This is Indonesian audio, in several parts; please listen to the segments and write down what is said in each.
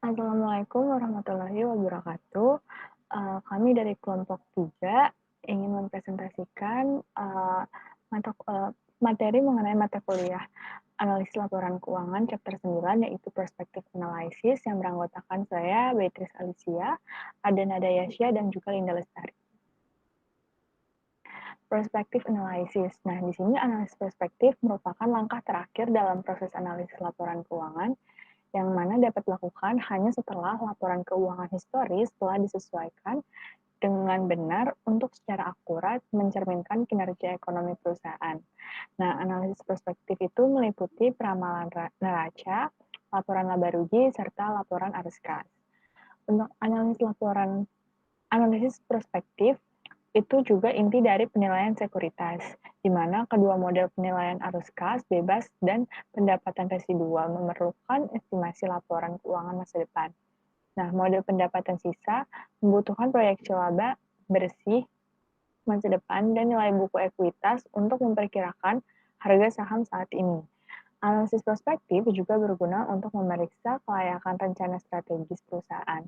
Assalamualaikum warahmatullahi wabarakatuh. Kami dari kelompok 3 ingin mempresentasikan, materi mengenai mata kuliah analisis laporan keuangan chapter 9 yaitu Perspective Analysis yang beranggotakan saya, Beatrice Alicia, Adana Dayasya, dan juga Linda Lestari. Perspective Analysis. Nah, di sini analisis perspektif merupakan langkah terakhir dalam proses analisis laporan keuangan yang mana dapat dilakukan hanya setelah laporan keuangan historis telah disesuaikan dengan benar untuk secara akurat mencerminkan kinerja ekonomi perusahaan. Nah, analisis perspektif itu meliputi peramalan neraca, laporan laba rugi, serta laporan arus kas. Untuk analisis perspektif itu juga inti dari penilaian sekuritas, di mana kedua model penilaian arus kas, bebas, dan pendapatan residual memerlukan estimasi laporan keuangan masa depan. Nah, model pendapatan sisa membutuhkan proyeksi laba bersih masa depan dan nilai buku ekuitas untuk memperkirakan harga saham saat ini. Analisis prospektif juga berguna untuk memeriksa kelayakan rencana strategis perusahaan.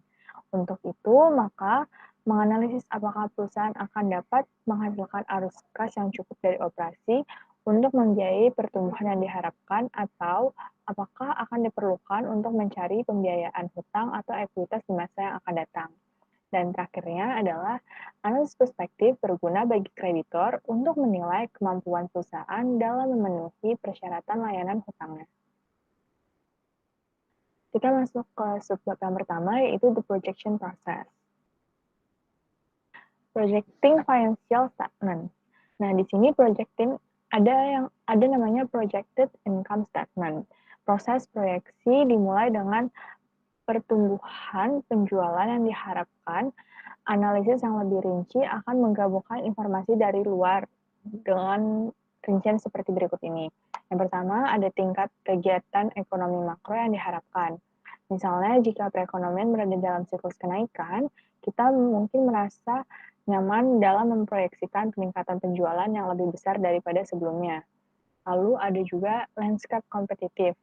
Untuk itu, maka menganalisis apakah perusahaan akan dapat menghasilkan arus kas yang cukup dari operasi untuk membiayai pertumbuhan yang diharapkan atau apakah akan diperlukan untuk mencari pembiayaan hutang atau ekuitas di masa yang akan datang. Dan terakhirnya adalah analisis perspektif berguna bagi kreditor untuk menilai kemampuan perusahaan dalam memenuhi persyaratan layanan hutangnya. Kita masuk ke subbab yang pertama, yaitu the projection process. Projecting financial statement. Nah, di sini projecting ada namanya projected income statement. Proses proyeksi dimulai dengan pertumbuhan penjualan yang diharapkan. Analisis yang lebih rinci akan menggabungkan informasi dari luar dengan rincian seperti berikut ini. Yang pertama, ada tingkat kegiatan ekonomi makro yang diharapkan. Misalnya, jika perekonomian berada dalam siklus kenaikan, kita mungkin merasa nyaman dalam memproyeksikan peningkatan penjualan yang lebih besar daripada sebelumnya. Lalu ada juga landscape kompetitif.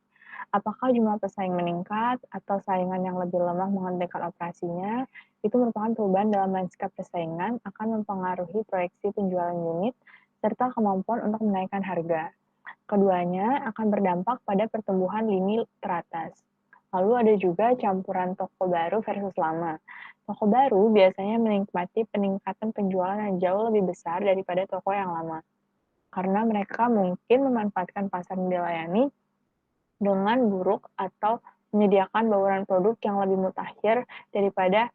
Apakah jumlah pesaing meningkat atau saingan yang lebih lemah menghentikan operasinya? Itu merupakan perubahan dalam landscape persaingan akan mempengaruhi proyeksi penjualan unit serta kemampuan untuk menaikkan harga. Keduanya akan berdampak pada pertumbuhan lini teratas. Lalu ada juga campuran toko baru versus lama. Toko baru biasanya menikmati peningkatan penjualan yang jauh lebih besar daripada toko yang lama, karena mereka mungkin memanfaatkan pasar yang dilayani dengan buruk atau menyediakan bauran produk yang lebih mutakhir daripada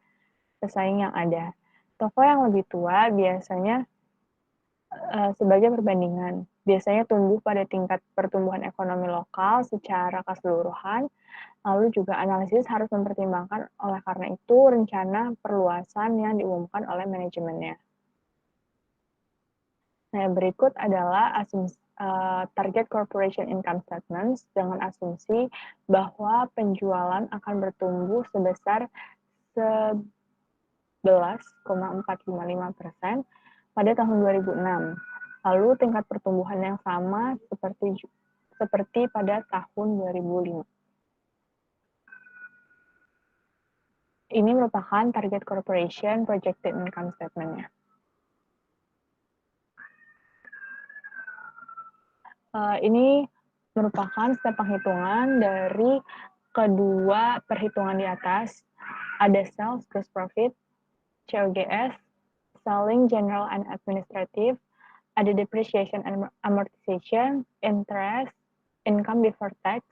pesaing yang ada. Toko yang lebih tua biasanya sebagai perbandingan, biasanya tumbuh pada tingkat pertumbuhan ekonomi lokal secara keseluruhan, lalu juga analisis harus mempertimbangkan oleh karena itu rencana perluasan yang diumumkan oleh manajemennya. Nah, berikut adalah target corporation income statements dengan asumsi bahwa penjualan akan bertumbuh sebesar 11,455% pada tahun 2006. Lalu tingkat pertumbuhan yang sama seperti pada tahun 2005. Ini merupakan target corporation projected income statement-nya. Ini merupakan step penghitungan dari kedua perhitungan di atas. Ada sales gross profit, COGS, selling general and administrative, ada depreciation and amortization, interest, income before tax,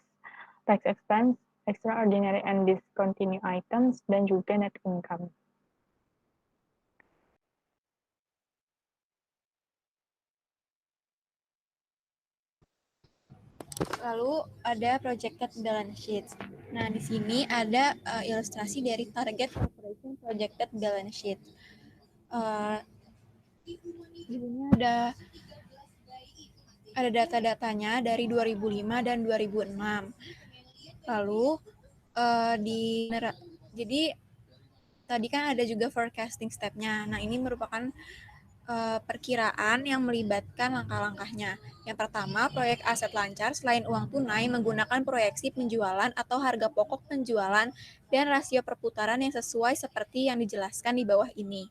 tax expense, extraordinary and discontinued items, dan juga net income. Lalu ada projected balance sheet. Nah, di sini ada ilustrasi dari target corporation projected balance sheet. Di sini ada data-datanya dari 2005 dan 2006. Lalu jadi tadi kan ada juga forecasting step-nya. Nah, ini merupakan perkiraan yang melibatkan langkah-langkahnya. Yang pertama, proyek aset lancar selain uang tunai menggunakan proyeksi penjualan atau harga pokok penjualan dan rasio perputaran yang sesuai seperti yang dijelaskan di bawah ini.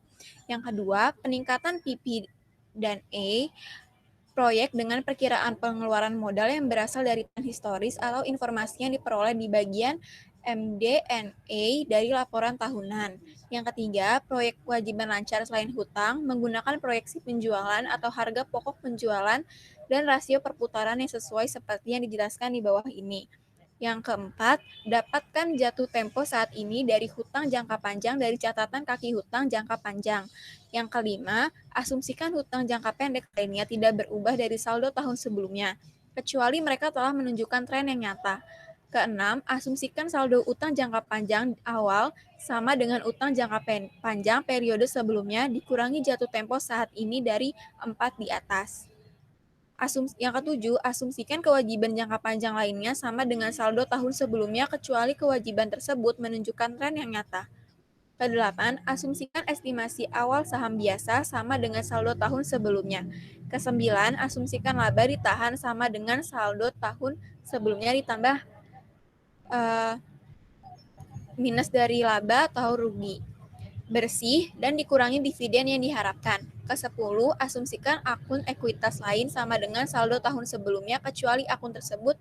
Yang kedua, peningkatan PP dan E proyek dengan perkiraan pengeluaran modal yang berasal dari historis atau informasi yang diperoleh di bagian MD&A dari laporan tahunan. Yang ketiga, proyek kewajiban lancar selain hutang menggunakan proyeksi penjualan atau harga pokok penjualan dan rasio perputaran yang sesuai seperti yang dijelaskan di bawah ini. Yang keempat, dapatkan jatuh tempo saat ini dari hutang jangka panjang dari catatan kaki hutang jangka panjang. Yang kelima, asumsikan hutang jangka pendek lainnya tidak berubah dari saldo tahun sebelumnya, kecuali mereka telah menunjukkan tren yang nyata. Keenam, asumsikan saldo utang jangka panjang awal sama dengan utang jangka panjang periode sebelumnya dikurangi jatuh tempo saat ini dari 4 di atas. Yang ketujuh, asumsikan kewajiban jangka panjang lainnya sama dengan saldo tahun sebelumnya kecuali kewajiban tersebut menunjukkan tren yang nyata. Kedelapan, asumsikan estimasi awal saham biasa sama dengan saldo tahun sebelumnya. Kesembilan, asumsikan laba ditahan sama dengan saldo tahun sebelumnya ditambah minus dari laba atau rugi bersih dan dikurangi dividen yang diharapkan. Ke-10, asumsikan akun ekuitas lain sama dengan saldo tahun sebelumnya kecuali akun tersebut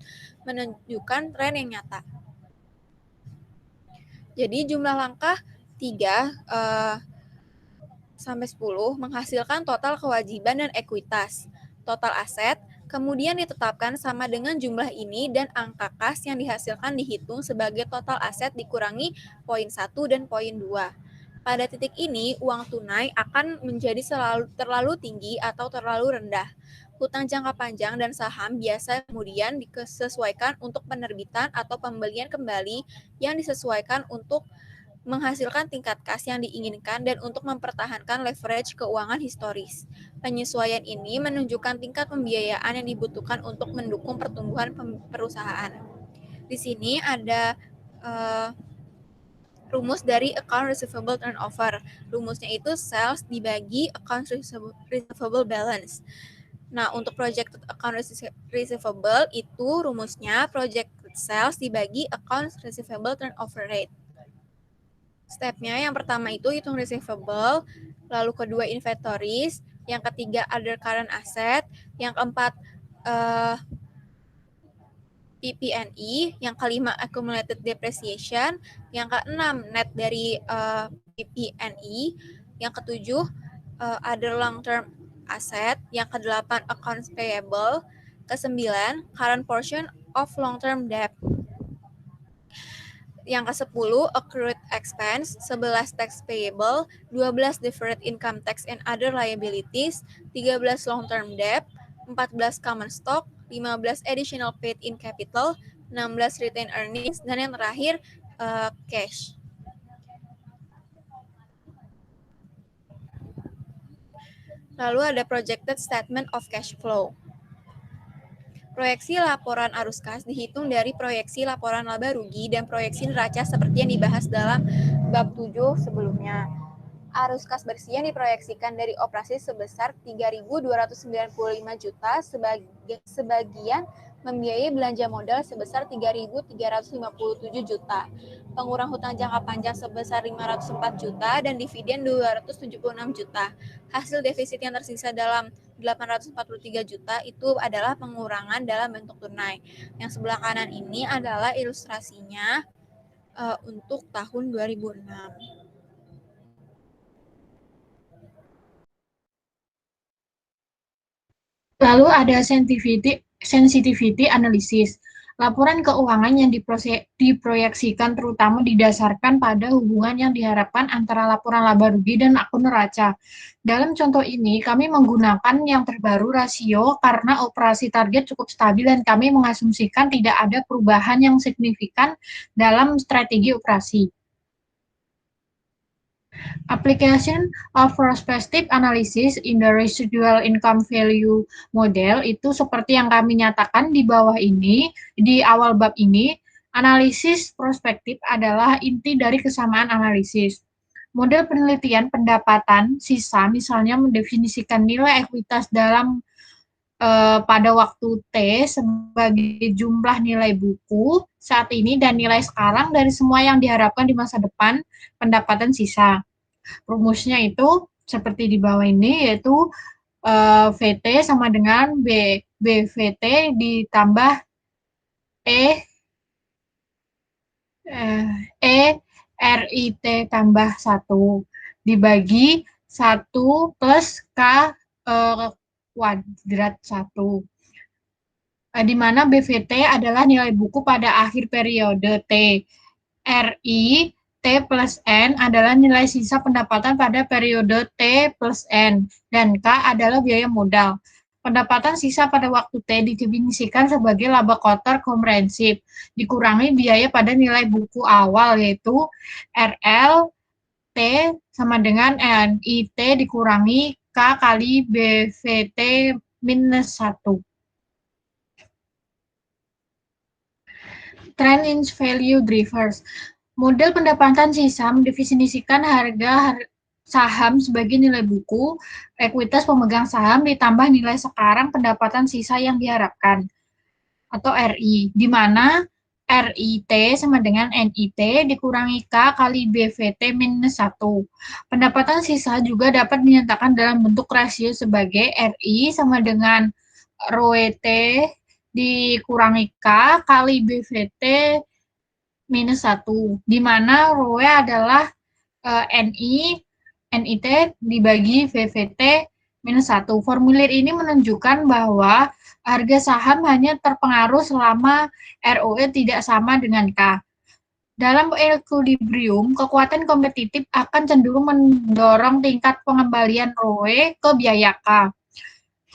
menunjukkan tren yang nyata. Jadi jumlah langkah 3 sampai 10 menghasilkan total kewajiban dan ekuitas. Total aset kemudian ditetapkan sama dengan jumlah ini dan angka kas yang dihasilkan dihitung sebagai total aset dikurangi poin 1 dan poin 2. Pada titik ini, uang tunai akan menjadi terlalu tinggi atau terlalu rendah. Hutang jangka panjang dan saham biasa kemudian disesuaikan untuk penerbitan atau pembelian kembali yang disesuaikan untuk menghasilkan tingkat kas yang diinginkan dan untuk mempertahankan leverage keuangan historis. Penyesuaian ini menunjukkan tingkat pembiayaan yang dibutuhkan untuk mendukung pertumbuhan perusahaan. Di sini ada rumus dari account receivable turnover. Rumusnya itu sales dibagi account receivable balance. Nah, untuk projected account receivable itu rumusnya projected sales dibagi account receivable turnover rate. Stepnya yang pertama itu hitung receivable, lalu kedua inventories, yang ketiga other current asset, yang keempat PP&E, yang kelima accumulated depreciation, yang keenam net dari PP&E, yang ketujuh other long term asset, yang kedelapan accounts payable, kesembilan current portion of long term debt. Yang ke-10 accrued expense, 11 tax payable, 12 deferred income tax and other liabilities, 13 long term debt, 14 common stock, 15 additional paid in capital, 16 retained earnings, dan yang terakhir cash. Lalu ada projected statement of cash flow. Proyeksi laporan arus kas dihitung dari proyeksi laporan laba rugi dan proyeksi neraca seperti yang dibahas dalam bab 7 sebelumnya. Arus kas bersih yang diproyeksikan dari operasi sebesar 3.295 juta, sebagian membiayai belanja modal sebesar 3.357 juta, pengurang hutang jangka panjang sebesar 504 juta, dan dividen 276 juta. Hasil defisit yang tersisa dalam 843 juta itu adalah pengurangan dalam bentuk tunai. Yang sebelah kanan ini adalah ilustrasinya untuk tahun 2006. Lalu ada sensitivity analysis. Laporan keuangan yang diproyeksikan terutama didasarkan pada hubungan yang diharapkan antara laporan laba rugi dan akun neraca. Dalam contoh ini, kami menggunakan yang terbaru rasio karena operasi target cukup stabil dan kami mengasumsikan tidak ada perubahan yang signifikan dalam strategi operasi. Application of prospective analysis in the residual income value model itu seperti yang kami nyatakan di bawah ini, di awal bab ini, analisis prospektif adalah inti dari kesamaan analisis. Model penelitian pendapatan sisa misalnya mendefinisikan nilai ekuitas dalam pada waktu T sebagai jumlah nilai buku saat ini dan nilai sekarang dari semua yang diharapkan di masa depan pendapatan sisa. Rumusnya itu seperti di bawah ini, yaitu VT sama dengan BVT ditambah E E RIT tambah 1 dibagi 1 plus K kuadrat 1. Di mana BVT adalah nilai buku pada akhir periode T. RI T plus N adalah nilai sisa pendapatan pada periode T plus N, dan K adalah biaya modal. Pendapatan sisa pada waktu T didefinisikan sebagai laba kotor komprehensif, dikurangi biaya pada nilai buku awal, yaitu RL T sama dengan NIT dikurangi K kali BVT minus 1. Trend in value drivers. Model pendapatan sisa mendefinisikan harga saham sebagai nilai buku, ekuitas pemegang saham ditambah nilai sekarang pendapatan sisa yang diharapkan, atau RI, di mana RIT sama dengan NIT dikurangi K kali BVT minus 1. Pendapatan sisa juga dapat dinyatakan dalam bentuk rasio sebagai RI sama dengan ROET dikurangi K kali BVT minus 1, di mana ROE adalah NIT dibagi VVT minus 1. Formulir ini menunjukkan bahwa harga saham hanya terpengaruh selama ROE tidak sama dengan K. Dalam equilibrium, kekuatan kompetitif akan cenderung mendorong tingkat pengembalian ROE ke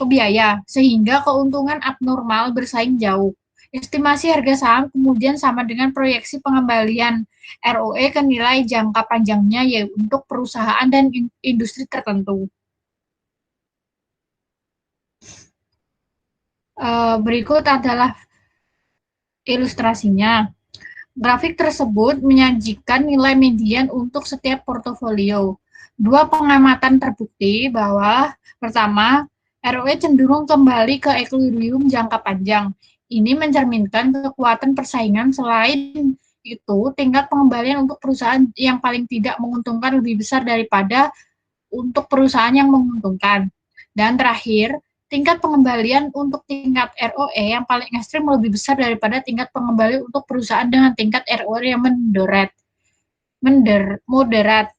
biaya, sehingga keuntungan abnormal bersaing jauh. Estimasi harga saham kemudian sama dengan proyeksi pengembalian ROE ke nilai jangka panjangnya, yaitu untuk perusahaan dan industri tertentu. Berikut adalah ilustrasinya. Grafik tersebut menyajikan nilai median untuk setiap portofolio. Dua pengamatan terbukti bahwa, pertama, ROE cenderung kembali ke equilibrium jangka panjang. Ini mencerminkan kekuatan persaingan. Selain itu, tingkat pengembalian untuk perusahaan yang paling tidak menguntungkan lebih besar daripada untuk perusahaan yang menguntungkan. Dan terakhir, tingkat pengembalian untuk tingkat ROE yang paling ekstrim lebih besar daripada tingkat pengembalian untuk perusahaan dengan tingkat ROE yang moderat.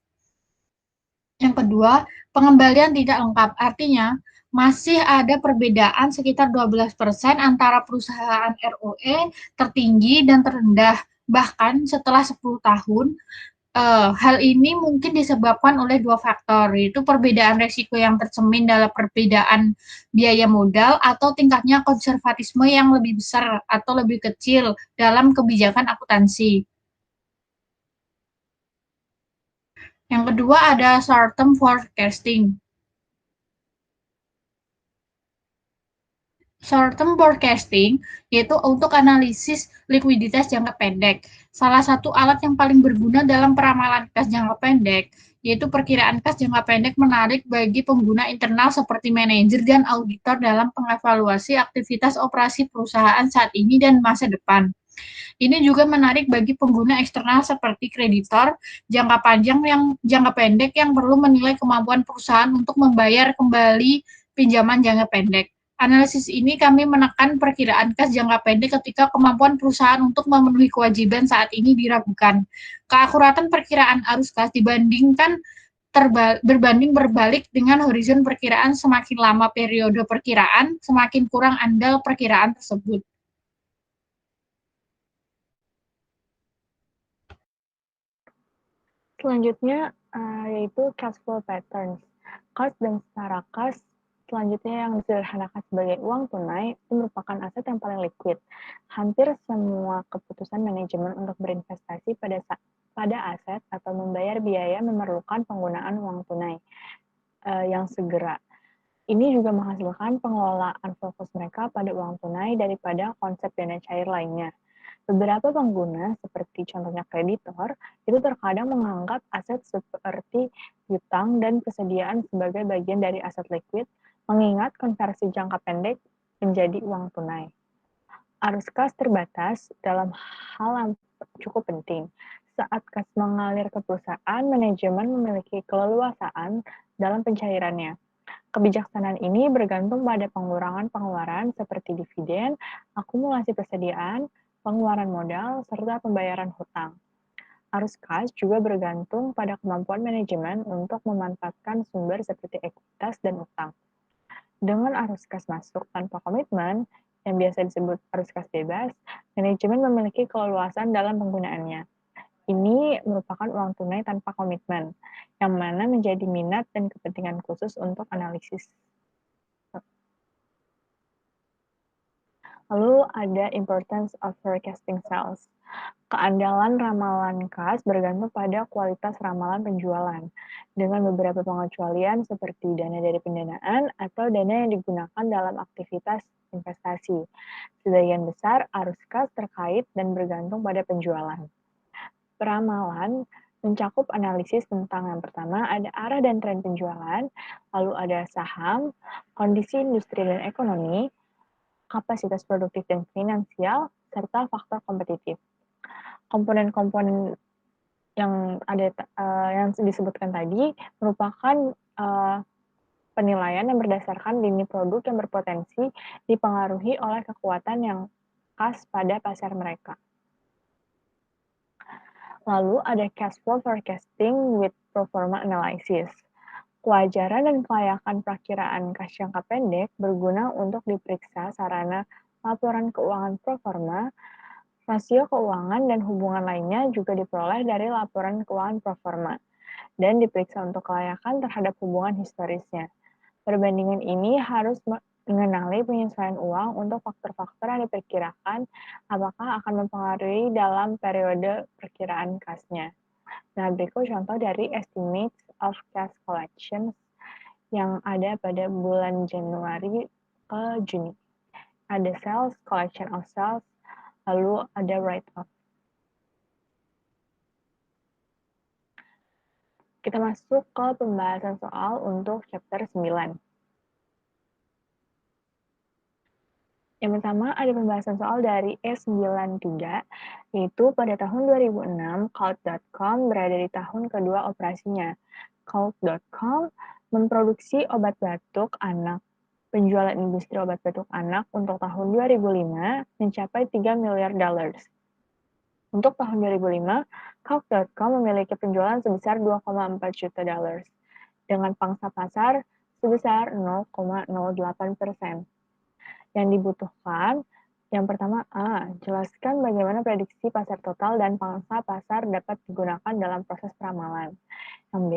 Yang kedua, pengembalian tidak lengkap. Artinya, masih ada perbedaan sekitar 12% antara perusahaan ROE tertinggi dan terendah. Bahkan setelah 10 tahun, hal ini mungkin disebabkan oleh dua faktor, yaitu perbedaan risiko yang tercermin dalam perbedaan biaya modal atau tingkatnya konservatisme yang lebih besar atau lebih kecil dalam kebijakan akuntansi. Yang kedua ada short-term forecasting. Short-term forecasting yaitu untuk analisis likuiditas jangka pendek. Salah satu alat yang paling berguna dalam peramalan kas jangka pendek yaitu perkiraan kas jangka pendek menarik bagi pengguna internal seperti manajer dan auditor dalam pengevaluasi aktivitas operasi perusahaan saat ini dan masa depan. Ini juga menarik bagi pengguna eksternal seperti kreditor jangka panjang jangka pendek yang perlu menilai kemampuan perusahaan untuk membayar kembali pinjaman jangka pendek. Analisis ini kami menekan perkiraan kas jangka pendek ketika kemampuan perusahaan untuk memenuhi kewajiban saat ini diragukan. Keakuratan perkiraan arus kas dibandingkan berbanding berbalik dengan horizon perkiraan. Semakin lama periode perkiraan, semakin kurang andal perkiraan tersebut. Selanjutnya yaitu cash flow patterns. Kas dan setara kas selanjutnya yang disederhanakan sebagai uang tunai itu merupakan aset yang paling liquid. Hampir semua keputusan manajemen untuk berinvestasi pada aset atau membayar biaya memerlukan penggunaan uang tunai yang segera. Ini juga menghasilkan pengelolaan fokus mereka pada uang tunai daripada konsep dana cair lainnya. Beberapa pengguna, seperti contohnya kreditor, itu terkadang menganggap aset seperti hutang dan persediaan sebagai bagian dari aset likuid, mengingat konversi jangka pendek menjadi uang tunai. Arus kas terbatas dalam hal yang cukup penting. Saat kas mengalir ke perusahaan, manajemen memiliki keleluasaan dalam pencairannya. Kebijaksanaan ini bergantung pada pengurangan pengeluaran seperti dividen, akumulasi persediaan, pengeluaran modal, serta pembayaran hutang. Arus kas juga bergantung pada kemampuan manajemen untuk memanfaatkan sumber seperti ekuitas dan utang. Dengan arus kas masuk tanpa komitmen, yang biasa disebut arus kas bebas, manajemen memiliki keleluasan dalam penggunaannya. Ini merupakan uang tunai tanpa komitmen, yang mana menjadi minat dan kepentingan khusus untuk analisis. Lalu ada importance of forecasting sales. Keandalan ramalan kas bergantung pada kualitas ramalan penjualan, dengan beberapa pengecualian seperti dana dari pendanaan atau dana yang digunakan dalam aktivitas investasi. Sebagian besar arus kas terkait dan bergantung pada penjualan. Peramalan mencakup analisis tentang yang pertama ada arah dan tren penjualan, lalu ada saham, kondisi industri dan ekonomi, kapasitas produktif dan finansial, serta faktor kompetitif. Komponen-komponen yang yang disebutkan tadi merupakan penilaian yang berdasarkan lini produk yang berpotensi dipengaruhi oleh kekuatan yang khas pada pasar mereka. Lalu ada cash flow forecasting with pro forma analysis. Kewajaran dan kelayakan perakiraan kas jangka pendek berguna untuk diperiksa sarana laporan keuangan pro forma, rasio keuangan dan hubungan lainnya juga diperoleh dari laporan keuangan pro forma, dan diperiksa untuk kelayakan terhadap hubungan historisnya. Perbandingan ini harus mengenali penyesuaian uang untuk faktor-faktor yang diperkirakan apakah akan mempengaruhi dalam periode perkiraan kasnya. Nah, berikut contoh dari estimates of cash collections yang ada pada bulan Januari ke Juni. Ada sales, collection of sales, lalu ada write-off. Kita masuk ke pembahasan soal untuk chapter 9. Yang pertama ada pembahasan soal dari S93, yaitu pada tahun 2006, Cult.com berada di tahun kedua operasinya. Cult.com memproduksi obat batuk anak. Penjualan industri obat batuk anak untuk tahun 2005 mencapai $3 miliar. Untuk tahun 2005, Cult.com memiliki penjualan sebesar $2,4 juta, dengan pangsa pasar sebesar 0,08%. Yang dibutuhkan, yang pertama A, jelaskan bagaimana prediksi pasar total dan pangsa pasar dapat digunakan dalam proses peramalan. Yang B,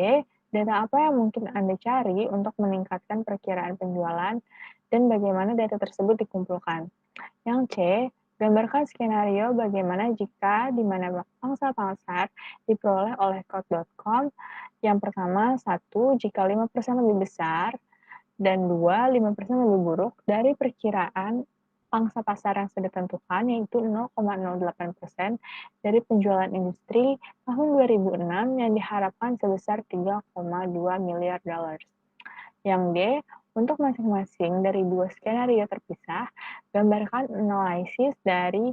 data apa yang mungkin Anda cari untuk meningkatkan perkiraan penjualan dan bagaimana data tersebut dikumpulkan. Yang C, gambarkan skenario bagaimana jika di mana pangsa pasar diperoleh oleh Code.com. Yang pertama, 1, jika 5% lebih besar, dan 2, 5% lebih buruk dari perkiraan pangsa pasar yang sudah ditentukan, yaitu 0,08% dari penjualan industri tahun 2006 yang diharapkan sebesar $3,2 miliar. Yang D, untuk masing-masing dari dua skenario terpisah, gambarkan analisis dari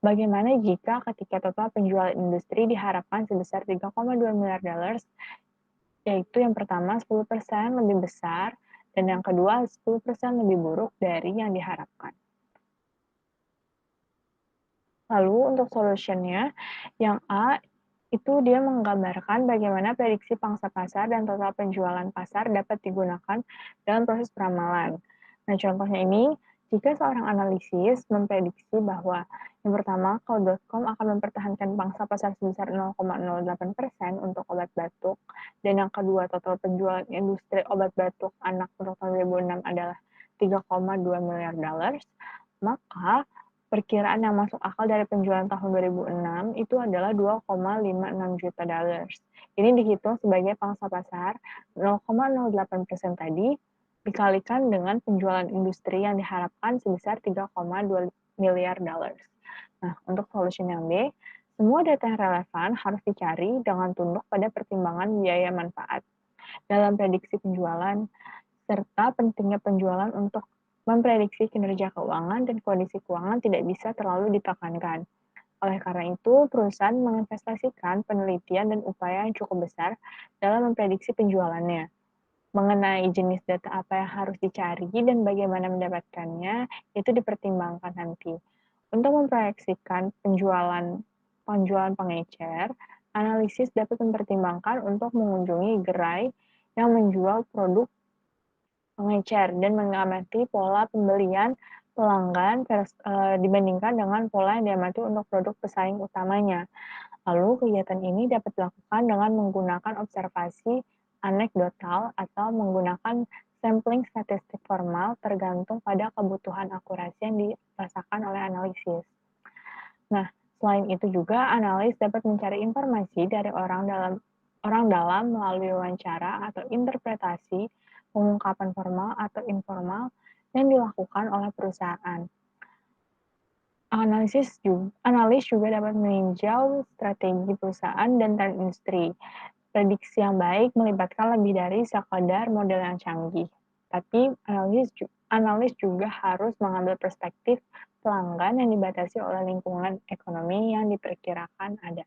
bagaimana jika ketika total penjualan industri diharapkan sebesar $3,2 miliar, yaitu yang pertama 10% lebih besar, dan yang kedua 10% lebih buruk dari yang diharapkan. Lalu untuk solutionnya, yang A itu dia menggambarkan bagaimana prediksi pangsa pasar dan total penjualan pasar dapat digunakan dalam proses peramalan. Nah, contohnya ini, jika seorang analisis memprediksi bahwa yang pertama, Call.com akan mempertahankan pangsa pasar sebesar 0,08% untuk obat batuk, dan yang kedua, total penjualan industri obat batuk anak untuk tahun 2006 adalah $3,2 miliar, maka perkiraan yang masuk akal dari penjualan tahun 2006 itu adalah $2,56 juta. Ini dihitung sebagai pangsa pasar 0,08% tadi dikalikan dengan penjualan industri yang diharapkan sebesar $3,2 miliar. Nah, untuk solution yang B, semua data yang relevan harus dicari dengan tunduk pada pertimbangan biaya manfaat dalam prediksi penjualan, serta pentingnya penjualan untuk memprediksi kinerja keuangan dan kondisi keuangan tidak bisa terlalu ditekankan. Oleh karena itu, perusahaan menginvestasikan penelitian dan upaya yang cukup besar dalam memprediksi penjualannya. Mengenai jenis data apa yang harus dicari dan bagaimana mendapatkannya, itu dipertimbangkan nanti. Untuk memproyeksikan penjualan pengecer, analisis dapat mempertimbangkan untuk mengunjungi gerai yang menjual produk pengecer dan mengamati pola pembelian pelanggan dibandingkan dengan pola yang diamati untuk produk pesaing utamanya. Lalu kegiatan ini dapat dilakukan dengan menggunakan observasi anekdotal atau menggunakan sampling statistik formal tergantung pada kebutuhan akurasi yang dirasakan oleh analisis. Nah, selain itu juga analis dapat mencari informasi dari orang dalam melalui wawancara atau interpretasi, pengungkapan formal atau informal yang dilakukan oleh perusahaan. Analis juga dapat meninjau strategi perusahaan dan tren industri. Prediksi yang baik melibatkan lebih dari sekadar model yang canggih. Tapi analis juga harus mengambil perspektif pelanggan yang dibatasi oleh lingkungan ekonomi yang diperkirakan ada.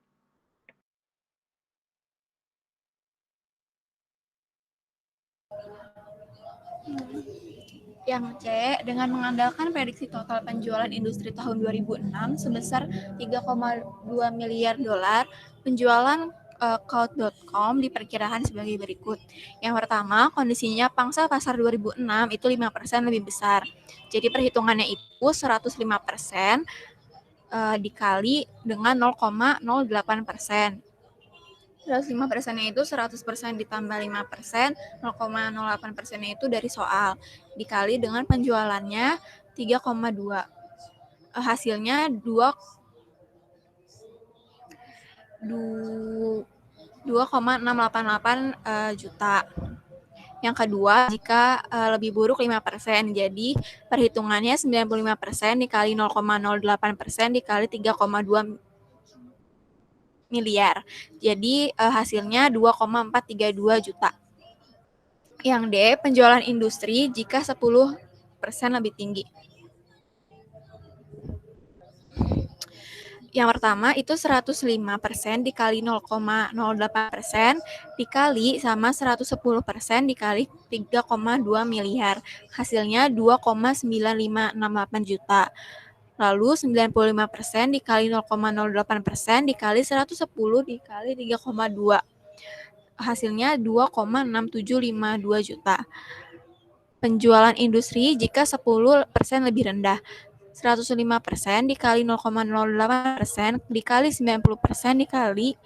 Yang C, dengan mengandalkan prediksi total penjualan industri tahun 2006 sebesar 3,2 miliar dolar, penjualan Kaut.com diperkirakan sebagai berikut. Yang pertama, kondisinya pangsa pasar 2006 itu 5% lebih besar. Jadi perhitungannya itu 105% dikali dengan 0,08%. 105%-nya itu 100% ditambah 5%, 0,08%-nya itu dari soal. Dikali dengan penjualannya 3,2. Hasilnya 2,688 juta. Yang kedua, jika lebih buruk 5%, jadi perhitungannya 95% dikali 0,08% dikali 3,2 miliar. Jadi hasilnya 2,432 juta. Yang D, penjualan industri jika 10% lebih tinggi. Yang pertama itu 105% dikali 0,08% dikali sama 110% dikali 3,2 miliar. Hasilnya 2,9568 juta. Lalu 95% dikali 0,08% dikali 110 dikali 3,2. Hasilnya 2,6752 juta. Penjualan industri jika 10% lebih rendah. 105% dikali 0,08% dikali 90% dikali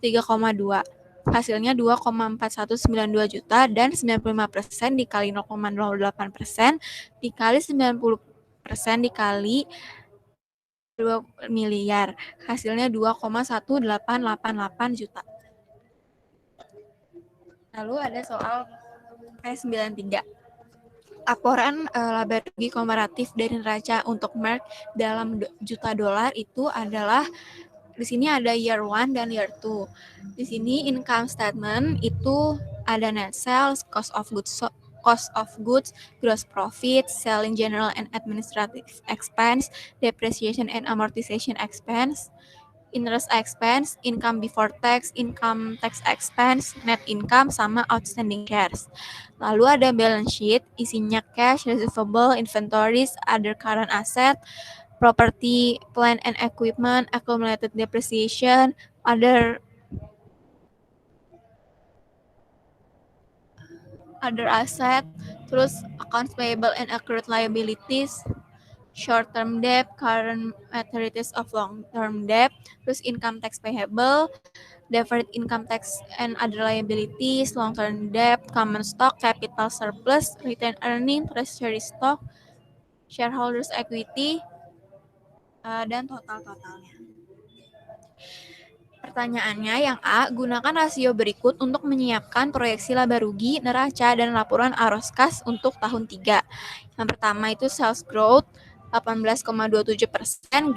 3,2. Hasilnya 2,4192 juta dan 95% dikali 0,08% dikali 90% dikali 2 miliar. Hasilnya 2,1888 juta. Lalu ada soal P93. Laporan laba rugi komparatif dari neraca untuk Merck dalam juta dolar itu adalah, di sini ada year 1 dan year 2. Di sini income statement itu ada net sales, cost of goods, gross profit, selling general and administrative expense, depreciation and amortization expense, interest expense, income before tax, income tax expense, net income, sama outstanding shares. Lalu ada balance sheet, isinya cash, receivable, inventories, other current asset, property, plant and equipment, accumulated depreciation, other asset, terus accounts payable and accrued liabilities, short-term debt, current maturities of long-term debt, terus income tax payable, deferred income tax and other liabilities, long-term debt, common stock, capital surplus, retained earning, treasury stock, shareholders equity, dan total-totalnya. Pertanyaannya yang A, gunakan rasio berikut untuk menyiapkan proyeksi laba rugi, neraca, dan laporan arus kas untuk tahun 3. Yang pertama itu sales growth, 18,27%,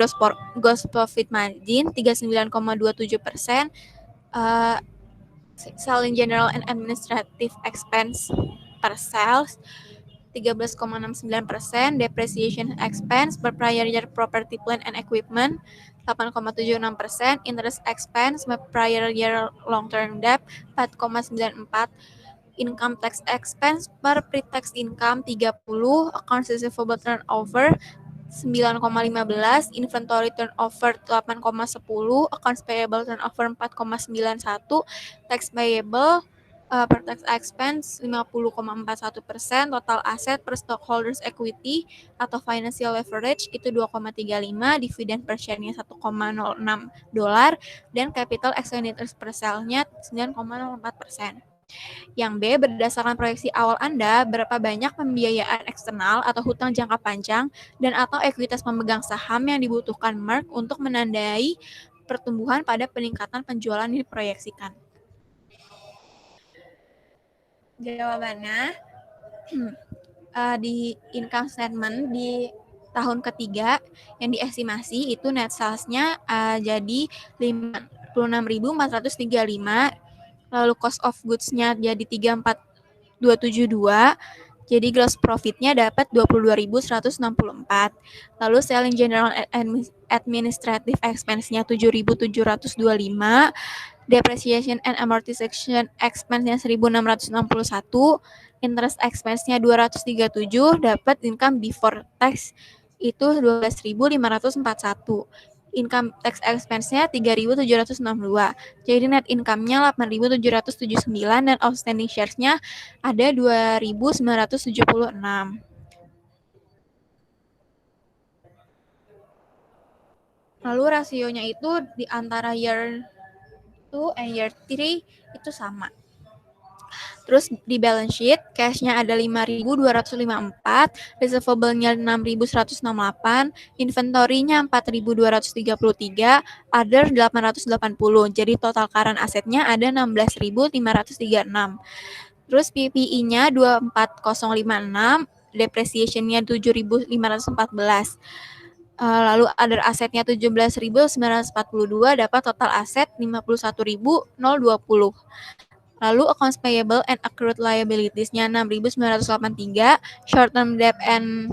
gross profit margin 39,27%, selling general and administrative expense per sales 13,69%, depreciation expense per prior year property plant and equipment 8,76%, interest expense per prior year long term debt 4,94%, income tax expense per pre-tax income 30, accounts receivable turnover 9,15, inventory turnover 8,10, accounts payable turnover 4,91, tax payable per tax expense 50,41%, total aset per stockholders equity atau financial leverage itu 2,35, dividen per share-nya $1,06, dan capital expenditures per sale-nya 9,04%. Yang B, berdasarkan proyeksi awal Anda, berapa banyak pembiayaan eksternal atau hutang jangka panjang dan atau ekuitas pemegang saham yang dibutuhkan Merck untuk menandai pertumbuhan pada peningkatan penjualan yang diproyeksikan. Jawabannya, di income statement di tahun ketiga yang diestimasi itu net sales-nya jadi 56.435, lalu cost of goods-nya jadi 34.272, jadi gross profit-nya dapat 22.164. Lalu selling general administrative expense-nya 7.725, depreciation and amortization expense-nya 1.661, interest expense-nya 237, dapat income before tax itu 12.541. Income tax expense-nya 3.762. Jadi net income-nya 8.779 dan outstanding shares-nya ada 2.976. Lalu rasionya itu di antara year 2 and year 3 itu sama. Terus di balance sheet, cash-nya ada 5.254, receivable-nya 6.168, inventory-nya 4.233, other 880. Jadi total current asetnya ada 16.536. Terus PPE-nya 24056, depreciation-nya 7.514. Lalu other asetnya 17.942, dapat total aset 51.020. Lalu accounts payable and accrued liabilities-nya 6.983, short term debt and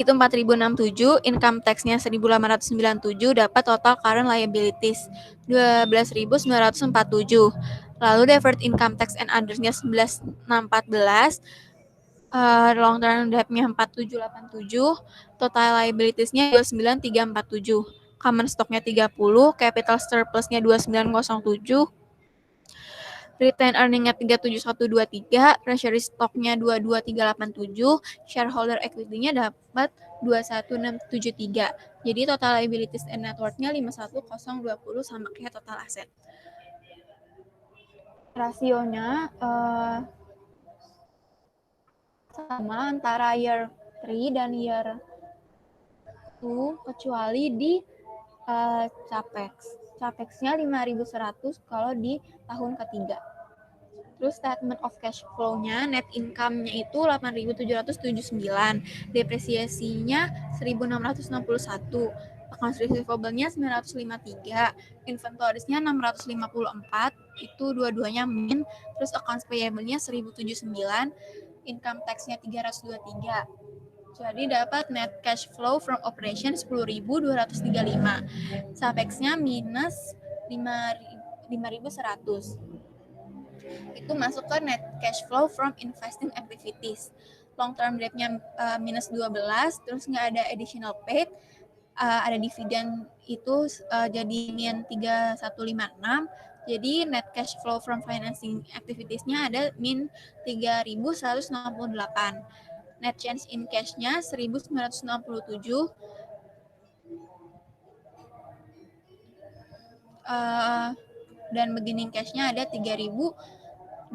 itu 4.067, income tax-nya 1.897, dapat total current liabilities 12.947. Lalu deferred income tax and others-nya 11.614, long term debt-nya 4.787, total liabilities-nya 29.347. Common stock-nya 30, capital surplus-nya 2907, retain earning-nya 37123, treasury stock-nya 22387, shareholder equity-nya dapat 21673. Jadi total liabilities and net worth-nya 51020 sama kayak total aset. Rasionya sama antara year 3 dan year 2 kecuali di capex. Capex-nya 5.100 kalau di tahun ketiga. Terus statement of cash flow-nya, net income-nya itu 8.779, depresiasinya 1.661, accounts receivable-nya 953, inventories-nya 654, itu dua-duanya min, terus accounts payable-nya 1.079, income tax-nya 323. Jadi dapat net cash flow from operation 10.235. Capex-nya minus 5.100. Itu masuk ke net cash flow from investing activities. Long term debt-nya minus 12, terus nggak ada additional paid, ada dividen itu jadi min 3156. Jadi net cash flow from financing activities-nya ada min 3.168. Net change in cash-nya 1.967. Dan beginning cash-nya ada 3.287.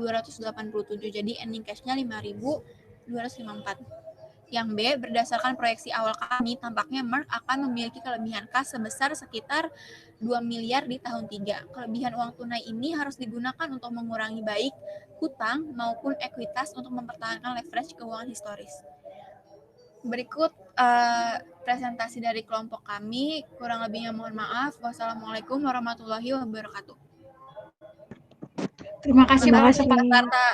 Jadi ending cash-nya 5.254. Yang B, berdasarkan proyeksi awal kami, tampaknya Merck akan memiliki kelebihan kas sebesar sekitar 2 miliar di tahun 3. Kelebihan uang tunai ini harus digunakan untuk mengurangi baik hutang maupun ekuitas untuk mempertahankan leverage keuangan historis. Berikut presentasi dari kelompok kami. Kurang lebihnya mohon maaf. Wassalamualaikum warahmatullahi wabarakatuh. Terima kasih Terima Pak kasih. Sepatu. Kata